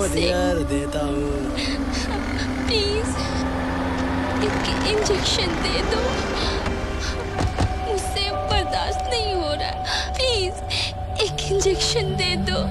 Dear देता हूँ। Please एक इंजेक्शन दे दो, मुझसे बर्दाश्त नहीं हो रहा। प्लीज एक इंजेक्शन दे दो।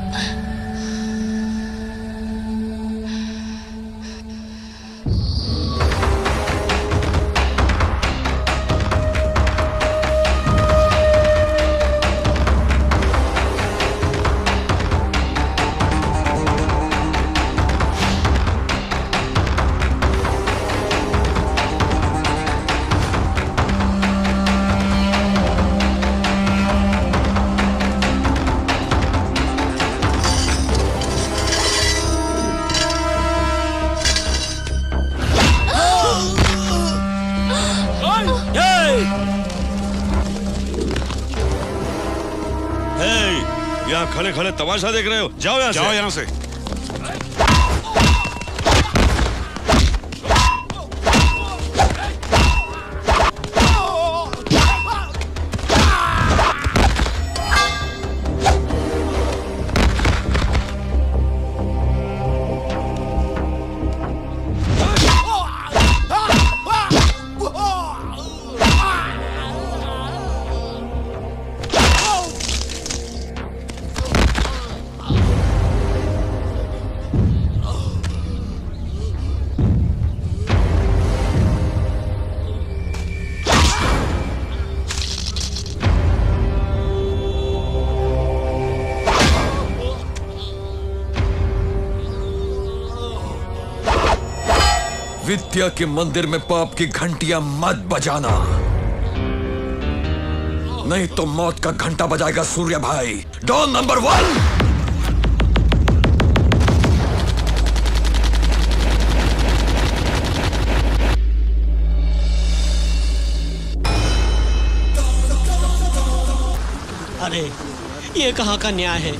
यहाँ खड़े खड़े तमाशा देख रहे हो? जाओ यहाँ से। जाओ यहाँ से। विद्या के मंदिर में पाप की घंटियां मत बजाना, नहीं तो मौत का घंटा बजाएगा सूर्य भाई। Don number 1। अरे ये कहाँ का न्याय है?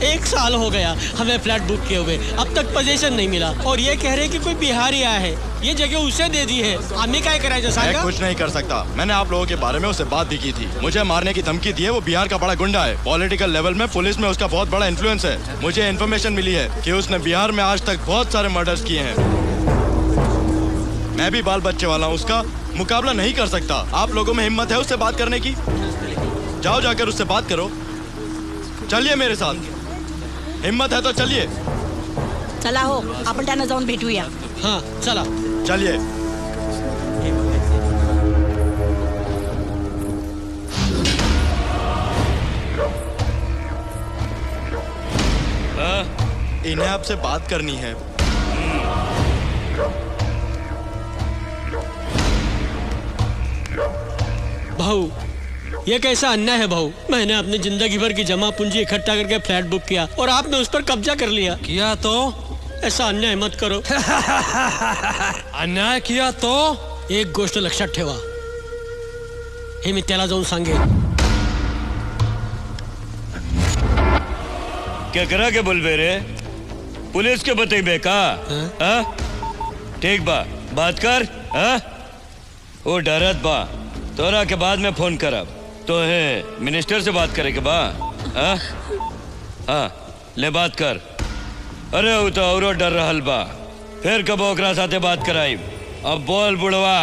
1 साल हो गया हमें फ्लैट बुक किए हुए, अब तक पोजीशन नहीं मिला और ये कह रहे कि कोई बिहारी आया है, ये जगह उसे दे दी है। हमें क्या कराया जैसा? मैं कुछ नहीं कर सकता। मैंने आप लोगों के बारे में उससे बात भी की थी। मुझे मारने की धमकी दी है। वो बिहार का बड़ा गुंडा है। पॉलिटिकल लेवल में पुलिस में उसका बहुत बड़ा इन्फ्लुएंस है। मुझे इन्फॉर्मेशन मिली है कि उसने बिहार में आज तक बहुत सारे मर्डर्स किए हैं। मैं भी बाल बच्चे वाला हूँ, उसका मुकाबला नहीं कर सकता। आप लोगों में हिम्मत है उससे बात करने की? जाओ जाकर उससे बात करो। चलिए मेरे साथ, हिम्मत है तो चलिए। चला हो, आपण त्यांना जाऊन भेटूया। हाँ चला चलिए। इन्हें आपसे बात करनी है। भाऊ ये कैसा अन्याय है भाऊ? मैंने अपनी जिंदगी भर की जमा पूंजी इकट्ठा करके फ्लैट बुक किया और आपने उस पर कब्जा कर लिया। किया तो? ऐसा अन्याय मत करो। अन्याय किया तो? एक गोष्ट लक्षात ठेवा, हे मी त्याला जाऊन सांगेन। क्या करा के बोल रे? पुलिस के बतेबे का? ठीक बा, बात कर। वो डरत बा, तोरा के बाद में फोन करब। तो है मिनिस्टर से बात करे के बा? ले बात कर। अरे वो तो औरो डर रहल बा, फिर कब ओकरा साथे बात कराई। अब बोल बुढ़वा।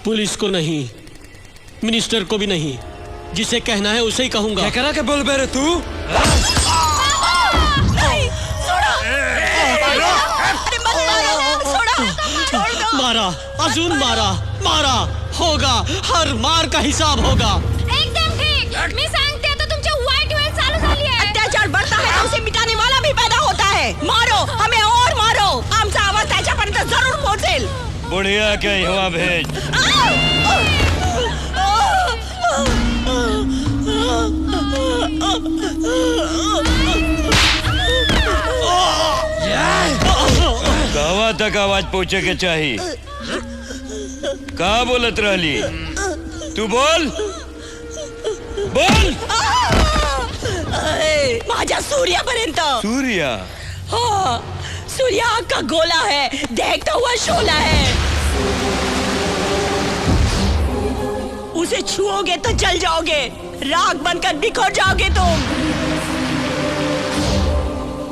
पुलिस को नहीं, मिनिस्टर को भी नहीं, जिसे कहना है उसे ही कहूंगा। क्या करा के बोल बे रे तू? मारा, अजून मारा, मारा होगा, हर मार का हिसाब होगा। एकदम ठीक। मी सांगते तो तुमचे वाईट वेळ चालू झाली आहे। अत्याचार बढ़ता है तो उसे मिटाने वाला भी पैदा होता है। मारो हमें और मारो, आमचा आवाज त्याच्यापर्यंत जरूर पोहोचेल। बुढ़िया के युवा भेज। कहवा तक आवाज पहुंचे के चाहिए? कहा बोलत रहली? तू बोल बोल। माझ्या सूर्यापर्यंत। सूर्या? हाँ, सूर्या आग का गोला है, देखता हुआ शोला है। उसे छुओगे तो जल जाओगे, राख बनकर बिखर जाओगे तुम।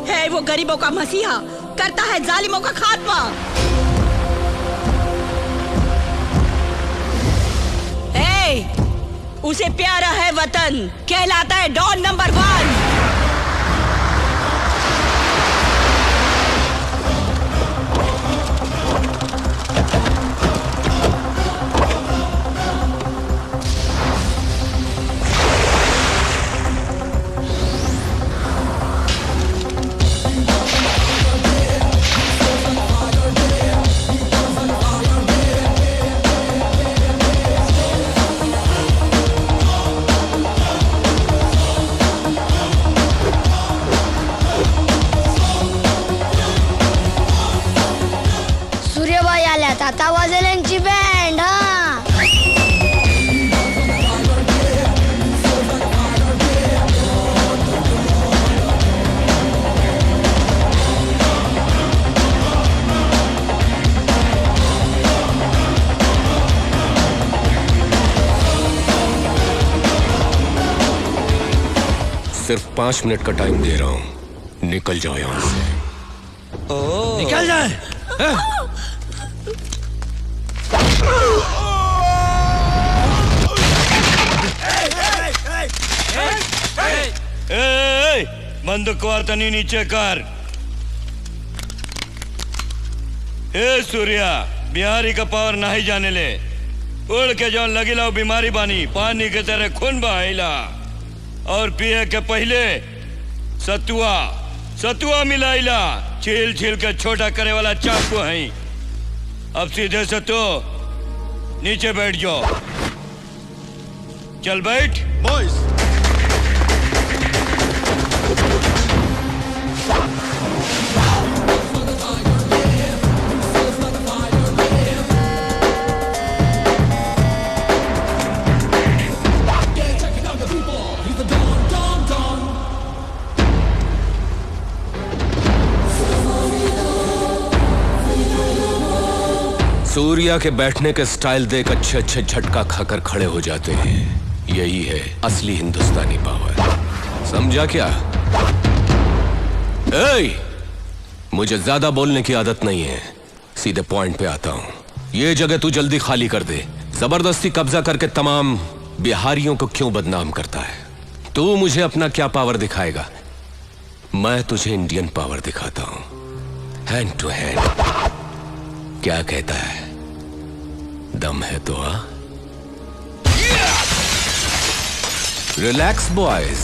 है वो गरीबों का मसीहा, करता है जालिमों का खात्मा। उसे प्यारा है वतन, कहलाता है डॉन नंबर 1। सूर्यबाई आल्यात, आता वाजेल यांची बँड। हा सिर्फ 5 मिनट का टाइम दे रहा हूं, निकल जाओ यहां से। निकल जाए। बंदूक वार्तनी नीचे कर। ए सूर्या, बिहारी का पावर नहीं जाने ले। उड़ के जौन लगी लाओ बीमारी बानी, पानी के तरह खून बहाइला और पिए के पहले सतुआ मिलाइला। छील छील के छोटा करे वाला चाकू है। अब सीधे से तो नीचे बैठ जाओ। चल बैठ। बॉयज, सूर्या के बैठने के स्टाइल देख अच्छे अच्छे झटका खाकर खड़े हो जाते हैं। यही है असली हिंदुस्तानी पावर, समझा क्या? मुझे ज्यादा बोलने की आदत नहीं है, सीधे पॉइंट पे आता हूं। ये जगह तू जल्दी खाली कर दे। जबरदस्ती कब्जा करके तमाम बिहारियों को क्यों बदनाम करता है? तू मुझे अपना क्या पावर दिखाएगा? मैं तुझे इंडियन पावर दिखाता हूं, हैंड टू हैंड। क्या कहता है? दम है तो आ? Relax boys.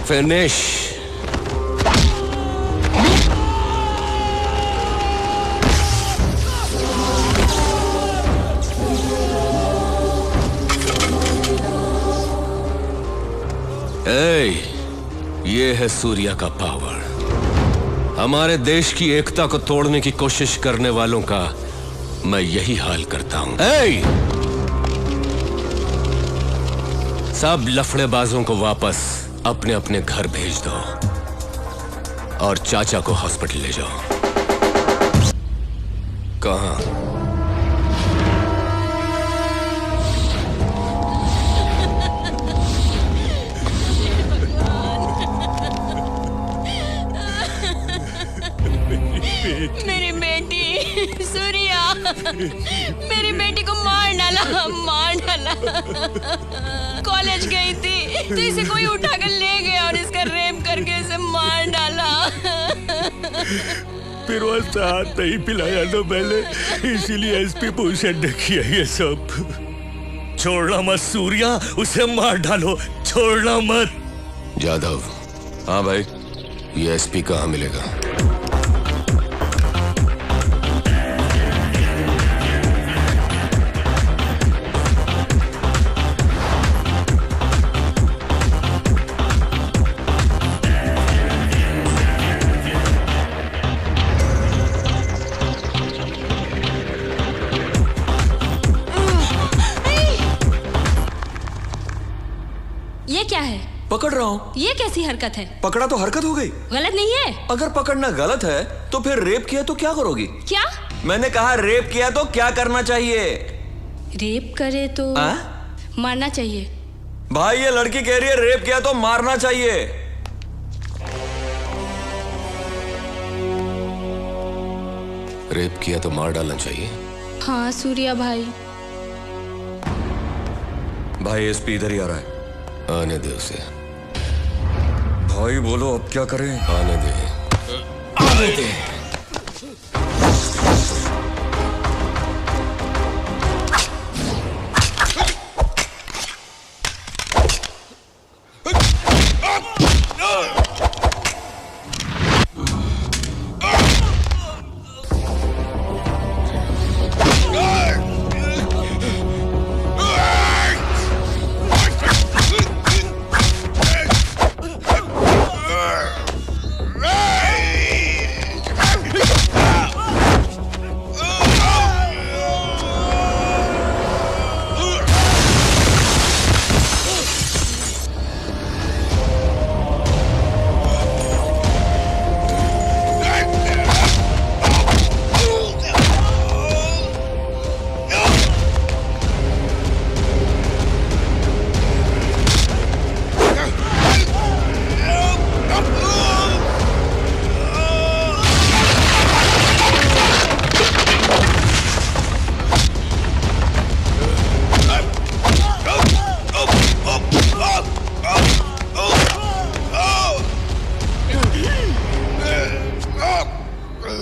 Finish. ये है सूर्या का पावर। हमारे देश की एकता को तोड़ने की कोशिश करने वालों का मैं यही हाल करता हूं। सब लफड़ेबाजों को वापस अपने अपने घर भेज दो और चाचा को हॉस्पिटल ले जाओ। कहां? मेरी बेटी सूर्या, मेरी बेटी को मार डाला। कॉलेज गई थी तो इसे कोई उठाकर ले गया और इसका रेप करके इसे मार डाला। फिर वो साथ नहीं पिलाया तो मैंने, इसीलिए एसपी भूषण ने किया ये सब। छोड़ना मत सूर्या, उसे मार डालो, छोड़ना मत। जाधव। हाँ भाई, ये एसपी कहाँ मिलेगा? ये क्या है? पकड़ रहा हूँ। ये कैसी हरकत है? पकड़ा तो हरकत हो गई। गलत नहीं है? अगर पकड़ना गलत है तो फिर रेप किया तो क्या करोगी? क्या? मैंने कहा रेप किया तो क्या करना चाहिए? रेप करे तो मारना चाहिए। भाई ये लड़की कह रही है रेप किया तो मारना चाहिए। रेप किया तो मार डालना चाहिए। हाँ सूर्या भाई। भाई एसपी इधर ही आ रहा है। आने दे उसे। भाई बोलो अब क्या करें? आने दे। आने दे।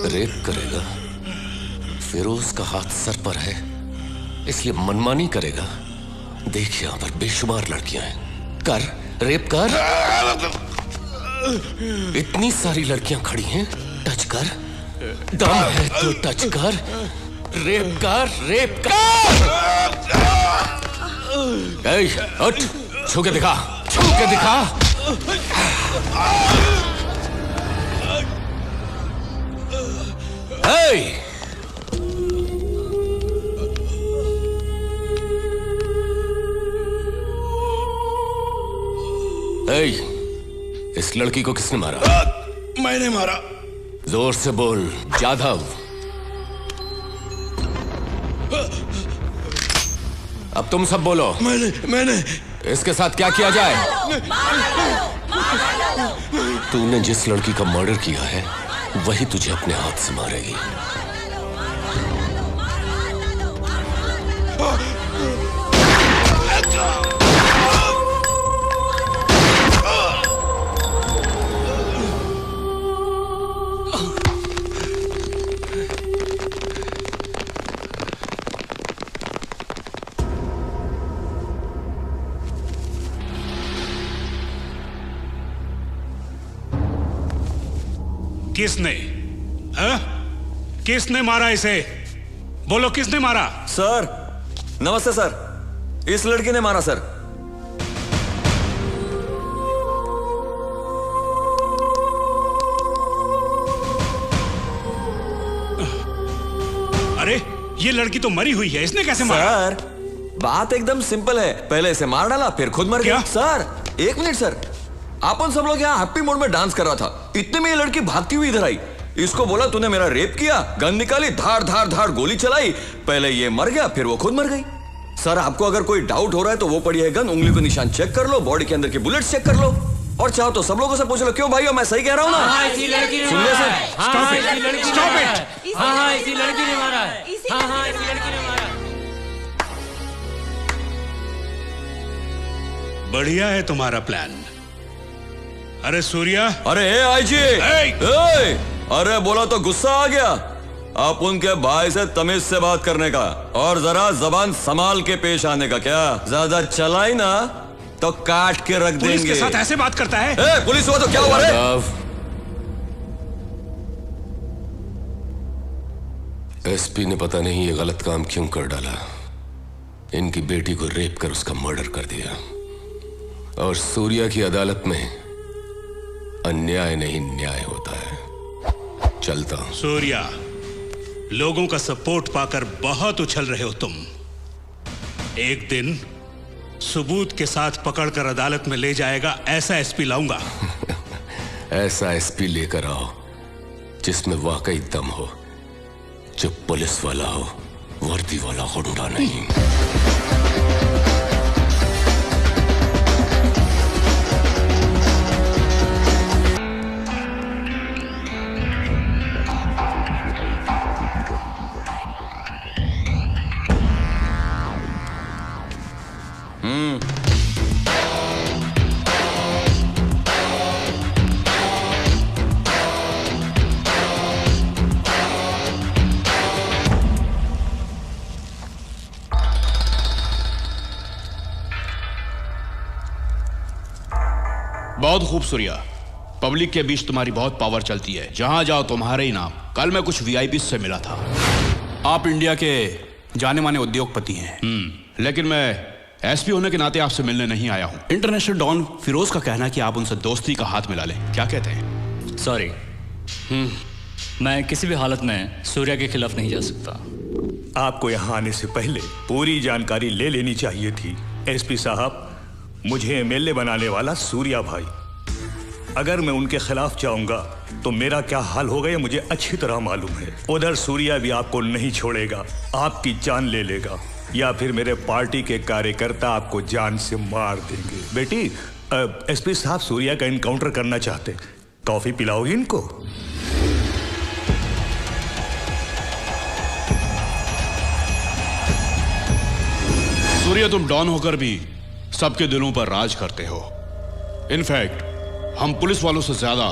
रेप करेगा, फिरोज का हाथ सर पर है इसलिए मनमानी करेगा। देख यहां पर बेशुमार लड़कियां हैं, कर रेप कर। इतनी सारी लड़कियां खड़ी हैं, टच कर। दम है तो टच कर। रेप कर, रेप कर। उठ, छू के दिखा, छू के दिखा। इस लड़की को किसने मारा? मैंने मारा। जोर से बोल जाधव। अब तुम सब बोलो। मैंने इसके साथ क्या किया जाए? तूने जिस लड़की का मर्डर किया है वही तुझे अपने हाथ से मारेगी। किसने? किसने मारा इसे? बोलो किसने मारा? सर नमस्ते सर, इस लड़की ने मारा सर। ये लड़की तो मरी हुई है, इसने कैसे मारा? सर बात एकदम सिंपल है, पहले इसे मार डाला फिर खुद मर गया। सर 1 मिनट सर, आप उन सब लोग यहाँ हैप्पी मोड में डांस कर रहा था, इतने में ये लड़की भागती हुई इधर आई, इसको बोला तूने मेरा रेप किया, गन निकाली, धार धार धार गोली चलाई, पहले ये मर गया फिर वो खुद मर गई। सर आपको अगर कोई डाउट हो रहा है तो वो पड़ी है गन, उंगली को निशान चेक कर लो, बॉडी के अंदर के बुलेट चेक कर लो, और चाहो तो सब लोगों से पूछ लो। क्यों भाइयों, मैं सही कह रहा हूँ ना? इसी लड़की ने सुन मारा लिया सर? है। Stop it! इसी लड़की ने Stop मारा it! है। इसी लड़की ने मारा है। इसी लड़की ने मारा है। बढ़िया है तुम्हारा प्लान। अरे सूर्या, अरे आईजी, अरे बोला तो गुस्सा आ गया। आप उनके भाई से तमीज से बात करने का और जरा जबान संभाल के पेश आने का। क्या ज्यादा चलाई ना तो काट के रख पुलिस देंगे। के साथ ऐसे बात करता है? पुलिस हुआ तो क्या हुआ रे? एसपी ने पता नहीं ये गलत काम क्यों कर डाला, इनकी बेटी को रेप कर उसका मर्डर कर दिया, और सूर्या की अदालत में अन्याय नहीं न्याय होता है। चलता हूं। सूर्या, लोगों का सपोर्ट पाकर बहुत उछल रहे हो तुम। एक दिन सबूत के साथ पकड़कर अदालत में ले जाएगा ऐसा एसपी लाऊंगा। ऐसा एसपी लेकर आओ जिसमें वाकई दम हो, जो पुलिस वाला हो, वर्दी वाला गुंडा नहीं। बहुत खूब सूर्या, पब्लिक के बीच तुम्हारी बहुत पावर चलती है, जहां जाओ तुम्हारे ही नाम। कल मैं कुछ वीआईपी से मिला था। आप इंडिया के जाने माने उद्योगपति हैं, लेकिन मैं एसपी होने के नाते आपसे मिलने नहीं आया हूं। इंटरनेशनल डॉन फिरोज का कहना है कि आप उनसे दोस्ती का हाथ मिला लें, क्या कहते हैं? सॉरी, मैं किसी भी हालत में सूर्या के खिलाफ नहीं जा सकता। आपको यहाँ आने से पहले पूरी जानकारी ले लेनी चाहिए थी। एसपी साहब, मुझे एमएलए बनाने वाला सूर्या भाई, अगर मैं उनके खिलाफ जाऊंगा तो मेरा क्या हाल होगा ये मुझे अच्छी तरह मालूम है। उधर सूर्या भी आपको नहीं छोड़ेगा, आपकी जान ले लेगा, या फिर मेरे पार्टी के कार्यकर्ता आपको जान से मार देंगे। बेटी, एसपी साहब सूर्या का इनकाउंटर करना चाहते, कॉफी पिलाओगी इनको? सूर्या, तुम डॉन होकर भी सबके दिलों पर राज करते हो। इनफैक्ट हम पुलिस वालों से ज्यादा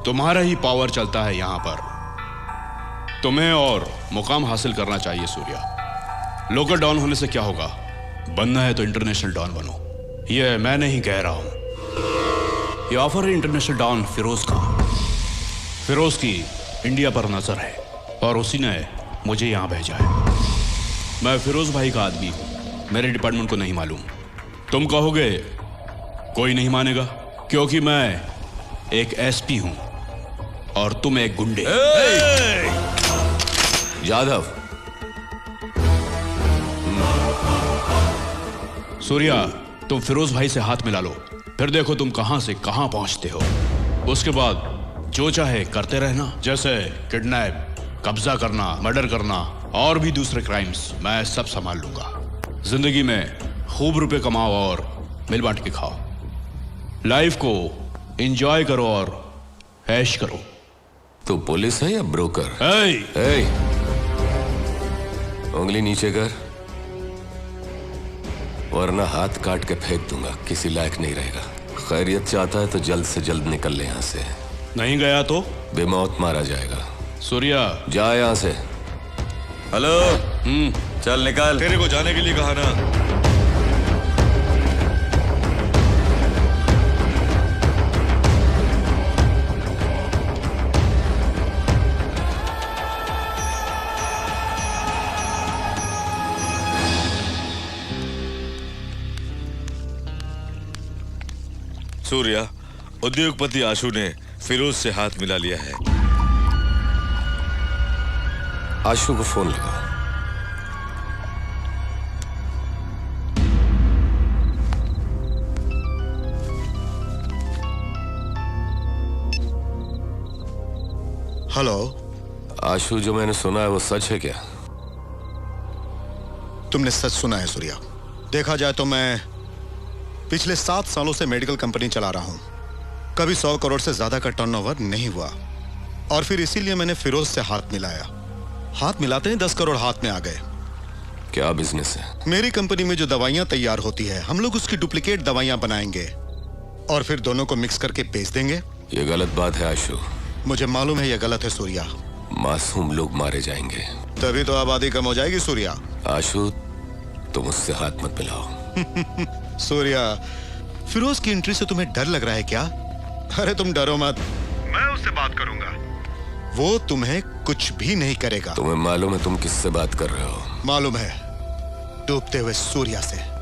तुम्हारा ही पावर चलता है यहां पर। तुम्हें और मुकाम हासिल करना चाहिए सूर्या। लोकल डॉन होने से क्या होगा, बनना है तो इंटरनेशनल डॉन बनो। ये मैं नहीं कह रहा हूं, ये ऑफर है इंटरनेशनल डॉन फिरोज का। फिरोज की इंडिया पर नजर है और उसी ने मुझे यहां भेजा है। मैं फिरोज भाई का आदमी हूं, मेरे डिपार्टमेंट को नहीं मालूम। तुम कहोगे कोई नहीं मानेगा, क्योंकि मैं एक एसपी हूं और तुम एक गुंडे। यादव, सूर्या, तुम फिरोज भाई से हाथ मिला लो, फिर देखो तुम कहां से कहां पहुंचते हो। उसके बाद जो चाहे करते रहना, जैसे किडनैप, कब्जा करना, मर्डर करना और भी दूसरे क्राइम्स मैं सब संभाल लूंगा। जिंदगी में खूब रुपए कमाओ और मिल बांट के खाओ। लाइफ को एंजॉय करो और ऐश करो। तू पुलिस है या ब्रोकर? उंगली नीचे कर, वरना हाथ काट के फेंक दूंगा, किसी लायक नहीं रहेगा। खैरियत चाहता है तो जल्द से जल्द निकल ले यहां से, नहीं गया तो बेमौत मारा जाएगा। सूर्या, जा यहां से। हेलो, चल निकाल। तेरे को जाने के लिए कहा ना। सूर्या, उद्योगपति आशु ने फिरोज से हाथ मिला लिया है। आशु को फोन लगाओ। हेलो आशु, जो मैंने सुना है वो सच है क्या? तुमने सच सुना है सूर्या। देखा जाए तो मैं पिछले 7 सालों से मेडिकल कंपनी चला रहा हूं। कभी 100 करोड़ से ज्यादा का टर्नओवर नहीं हुआ, और फिर इसीलिए मैंने फिरोज से हाथ मिलाया। हाथ मिलाते ही 10 करोड़ हाथ में आ गए। क्या बिजनेस है? मेरी कंपनी में जो दवाइयां तैयार होती है, हम लोग उसकी डुप्लीकेट दवाइयां बनाएंगे और फिर दोनों को मिक्स करके बेच देंगे। ये गलत बात है आशु। मुझे मालूम है ये गलत है सूर्या। मासूम लोग मारे जाएंगे। तभी तो आबादी कम हो जाएगी सूर्या। आशु, तुम उससे हाथ मत मिलाओ। सूर्या, फिरोज की एंट्री से तुम्हें डर लग रहा है क्या? अरे तुम डरो मत, मैं उससे बात करूंगा। वो तुम्हें कुछ भी नहीं करेगा। तुम्हें मालूम है तुम किससे बात कर रहे हो? मालूम है, डूबते हुए सूर्या से।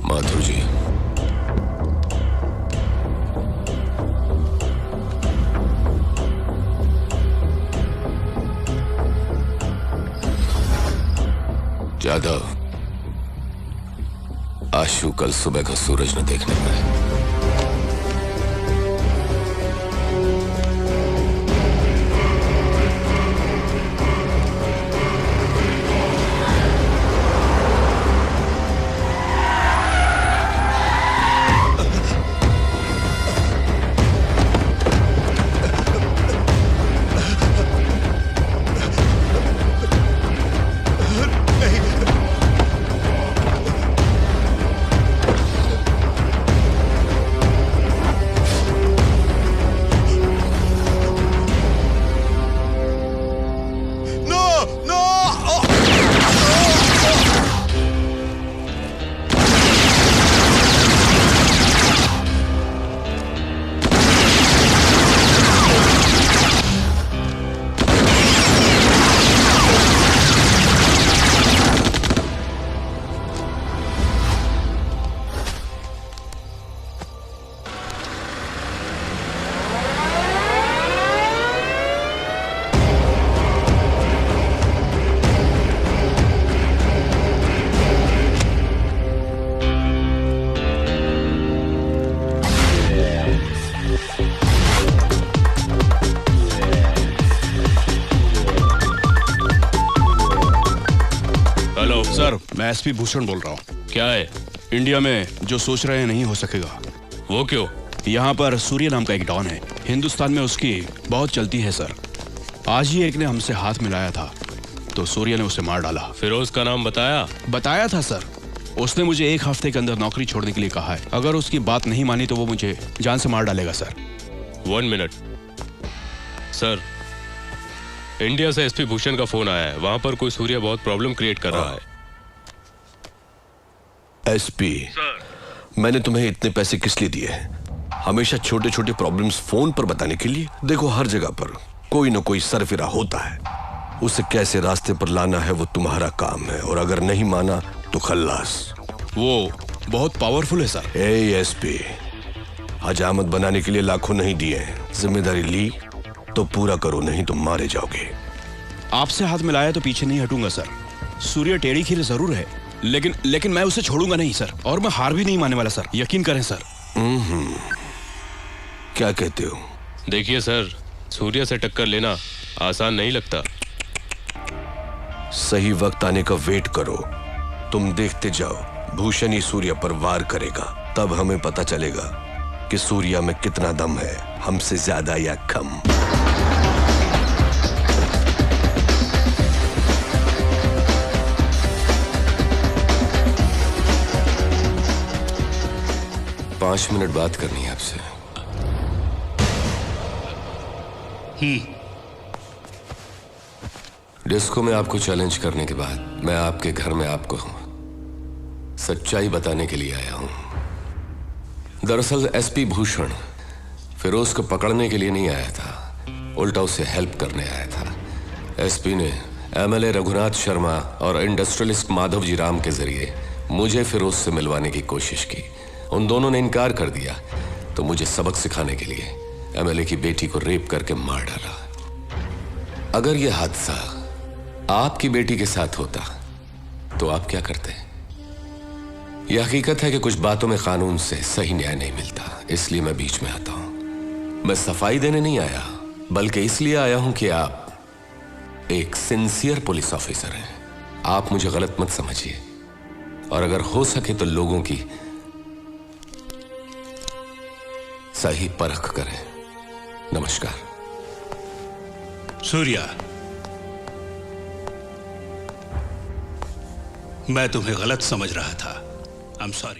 माथुर जी, जादव, आशु कल सुबह का सूरज न देखने पाए। सर, मैं एसपी भूषण बोल रहा हूँ। क्या है? इंडिया में जो सोच रहे हैं नहीं हो सकेगा। वो क्यों? यहाँ पर सूर्य नाम का एक डॉन है। हिंदुस्तान में उसकी बहुत चलती है सर। आज ही एक ने हमसे हाथ मिलाया था तो सूर्य ने उसे मार डाला। फिरोज का नाम बताया? बताया था सर। उसने मुझे 1 हफ्ते के अंदर नौकरी छोड़ने के लिए कहा है। अगर उसकी बात नहीं मानी तो वो मुझे जान से मार डालेगा सर। 1 मिनट सर, इंडिया से एसपी भूषण का फोन आया है। वहां पर कोई सूर्य बहुत प्रॉब्लम क्रिएट कर रहा है। एसपी, मैंने तुम्हें इतने पैसे किस लिए दिए हैं? हमेशा छोटे छोटे प्रॉब्लम्स फोन पर बताने के लिए? देखो, हर जगह पर कोई ना कोई सरफिरा होता है। उसे कैसे रास्ते पर लाना है वो तुम्हारा काम है, और अगर नहीं माना तो खल्लास। वो बहुत पावरफुल है सर। एसपी, हजामत बनाने के लिए लाखों नहीं दिए। जिम्मेदारी ली तो पूरा करो, नहीं तो मारे जाओगे। आपसे हाथ मिलाया तो पीछे नहीं हटूंगा सर। सूर्य टेढ़ी खीर जरूर है, लेकिन मैं उसे छोड़ूंगा नहीं सर, और मैं हार भी नहीं मानने वाला सर। यकीन करें सर। क्या कहते हो? देखिए सर, सूर्य से टक्कर लेना आसान नहीं लगता। सही वक्त आने का वेट करो। तुम देखते जाओ, भूषण ही सूर्य पर वार करेगा। तब हमें पता चलेगा कि सूर्य में कितना दम है, हमसे ज्यादा या कम। पांच मिनट बात करनी है आपसे। डिस्को में आपको चैलेंज करने के बाद मैं आपके घर में आपको सच्चाई बताने के लिए आया हूं। दरअसल एसपी भूषण फिरोज को पकड़ने के लिए नहीं आया था, उल्टा उसे हेल्प करने आया था। एसपी ने एमएलए रघुनाथ शर्मा और इंडस्ट्रियलिस्ट माधव जी राम के जरिए मुझे फिरोज से मिलवाने की कोशिश की। उन दोनों ने इनकार कर दिया तो मुझे सबक सिखाने के लिए एमएलए की बेटी को रेप करके मार डाला। अगर यह हादसा आपकी बेटी के साथ होता तो आप क्या करते? यह हकीकत है कि कुछ बातों में कानून से सही न्याय नहीं मिलता, इसलिए मैं बीच में आता हूं। मैं सफाई देने नहीं आया, बल्कि इसलिए आया हूं कि आप एक सिंसियर पुलिस ऑफिसर हैं। आप मुझे गलत मत समझिए, और अगर हो सके तो लोगों की सही परख करें। नमस्कार। सूर्या, मैं तुम्हें गलत समझ रहा था। I am sorry.